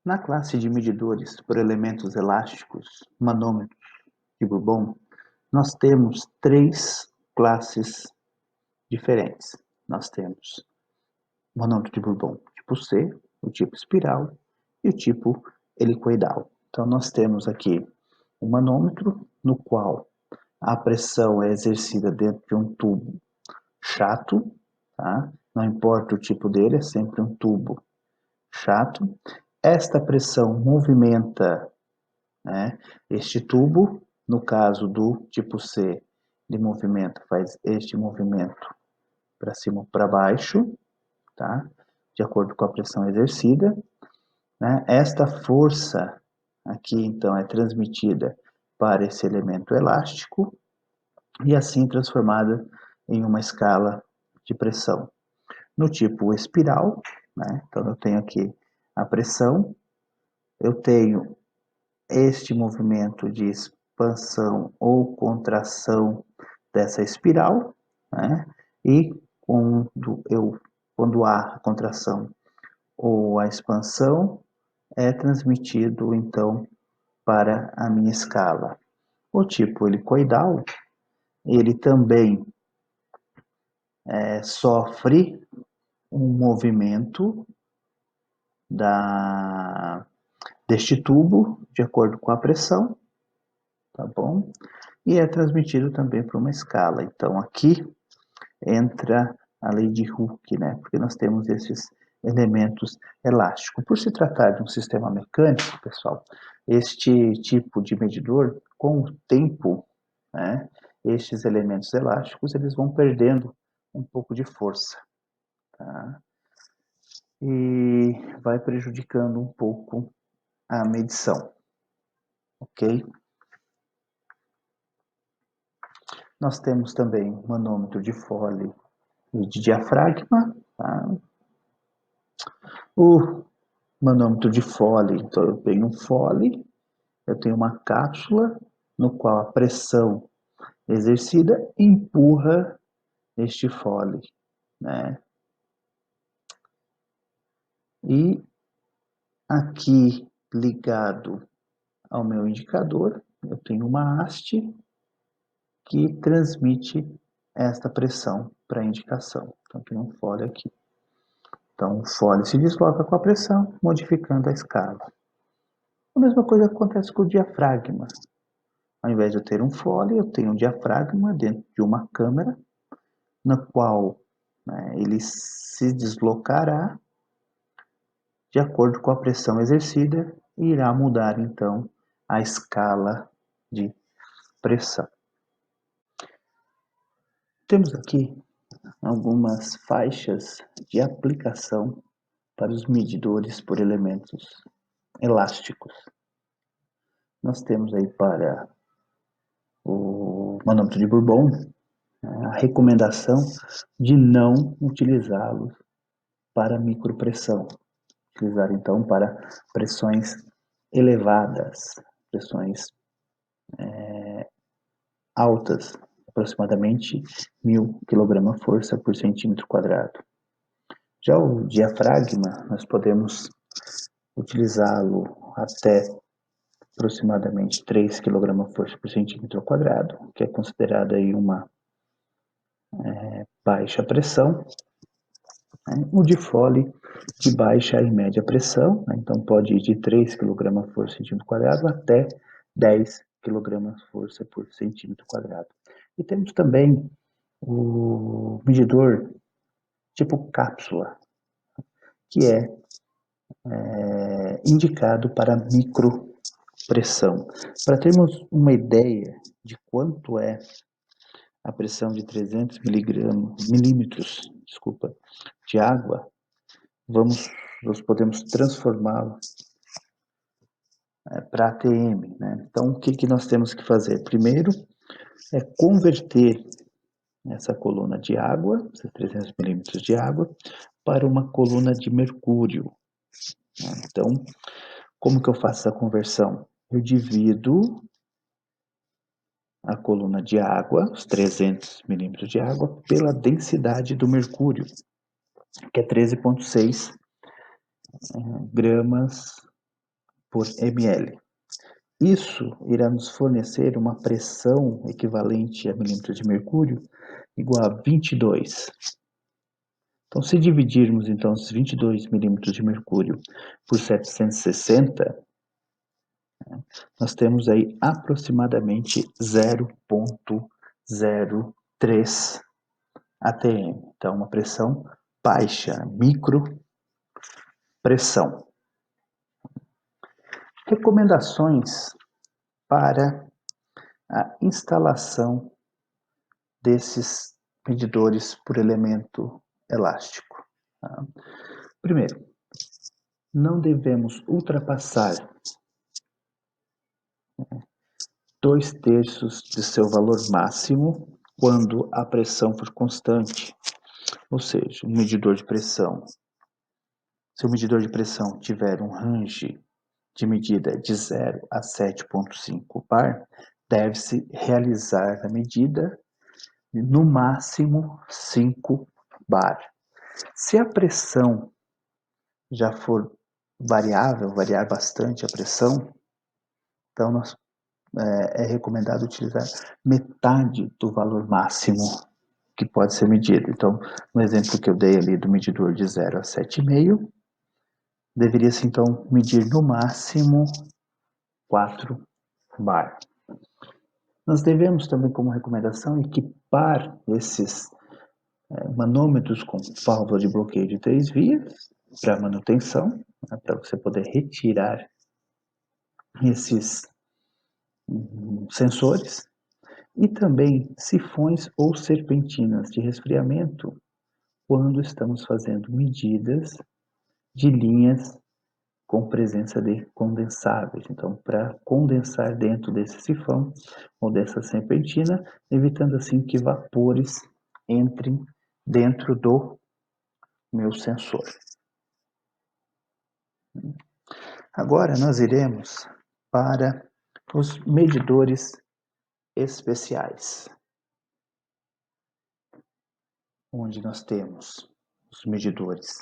Na classe de medidores por elementos elásticos, manômetros de Bourbon, nós temos três classes diferentes. Nós temos o manômetro de Bourbon tipo C, o tipo espiral e o tipo helicoidal. Então, nós temos aqui um manômetro no qual a pressão é exercida dentro de um tubo chato, tá? Não importa o tipo dele, é sempre um tubo chato. Esta pressão movimenta, né, este tubo, no caso do tipo C, ele movimenta, faz este movimento para cima ou para baixo, tá? De acordo com a pressão exercida, né? Esta força aqui, então, é transmitida para esse elemento elástico e assim transformada em uma escala de pressão. No tipo espiral, né? Então eu tenho aqui a pressão, eu tenho este movimento de expansão ou contração dessa espiral, né? E quando há a contração ou a expansão, é transmitido então para a minha escala. O tipo helicoidal, ele também sofre um movimento deste tubo de acordo com a pressão, tá bom? E é transmitido também para uma escala. Então aqui entra a lei de Hooke, né? Porque nós temos esses elementos elásticos. Por se tratar de um sistema mecânico, pessoal, este tipo de medidor, com o tempo, né, estes elementos elásticos, eles vão perdendo um pouco de força, tá? E vai prejudicando um pouco a medição, ok? Nós temos também manômetro de Foley e de diafragma, tá? O manômetro de Foley, então eu tenho um Foley, eu tenho uma cápsula no qual a pressão exercida empurra este Foley, né? E aqui ligado ao meu indicador, eu tenho uma haste que transmite esta pressão para a indicação. Então tem um Foley aqui. Então o Foley se desloca com a pressão, modificando a escala. A mesma coisa acontece com o diafragma. Ao invés de eu ter um Foley, eu tenho um diafragma dentro de uma câmara, na qual, né, ele se deslocará de acordo com a pressão exercida e irá mudar, então, a escala de pressão. Temos aqui algumas faixas de aplicação para os medidores por elementos elásticos. Nós temos aí para o manômetro de Bourbon a recomendação de não utilizá-los para micropressão, utilizar então para pressões elevadas, pressões altas, aproximadamente 1000 kgf por centímetro quadrado. Já o diafragma, nós podemos utilizá-lo até aproximadamente 3 kgf por centímetro quadrado, que é considerada aí uma baixa pressão. O de Foley de baixa e média pressão, né? Então pode ir de 3 kgf por centímetro quadrado até 10 kgf por centímetro quadrado. E temos também o medidor tipo cápsula, que é indicado para micropressão. Para termos uma ideia de quanto é a pressão de 300 milímetros, de água, nós podemos transformá-lo para ATM, né? Então, o que nós temos que fazer? Primeiro, é converter essa coluna de água, esses 300 milímetros de água, para uma coluna de mercúrio, né? Então, como que eu faço essa conversão? Eu divido a coluna de água, os 300 milímetros de água, pela densidade do mercúrio, que é 13,6 gramas por ml. Isso irá nos fornecer uma pressão equivalente a milímetros de mercúrio igual a 22. Então, se dividirmos então os 22 milímetros de mercúrio por 760, nós temos aí aproximadamente 0,03 atm. Então, uma pressão baixa, micropressão. Recomendações para a instalação desses medidores por elemento elástico. Tá? Primeiro, não devemos ultrapassar 2/3 de seu valor máximo quando a pressão for constante. Ou seja, um medidor de pressão, se o medidor de pressão tiver um range de medida de 0 a 7,5 bar, deve-se realizar a medida no máximo 5 bar. Se a pressão já for variável, variar bastante a pressão, então é recomendado utilizar metade do valor máximo que pode ser medido. Então, no exemplo que eu dei ali do medidor de 0 a 7,5, deveria-se então medir no máximo 4 bar. Nós devemos também, como recomendação, equipar esses manômetros com válvula de bloqueio de 3 vias para manutenção, né, para você poder retirar esses sensores, e também sifões ou serpentinas de resfriamento quando estamos fazendo medidas de linhas com presença de condensáveis. Então, para condensar dentro desse sifão ou dessa serpentina, evitando assim que vapores entrem dentro do meu sensor. Agora nós iremos para os medidores especiais, onde nós temos os medidores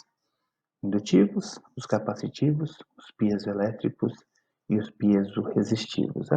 indutivos, os capacitivos, os piezoelétricos e os piezoresistivos.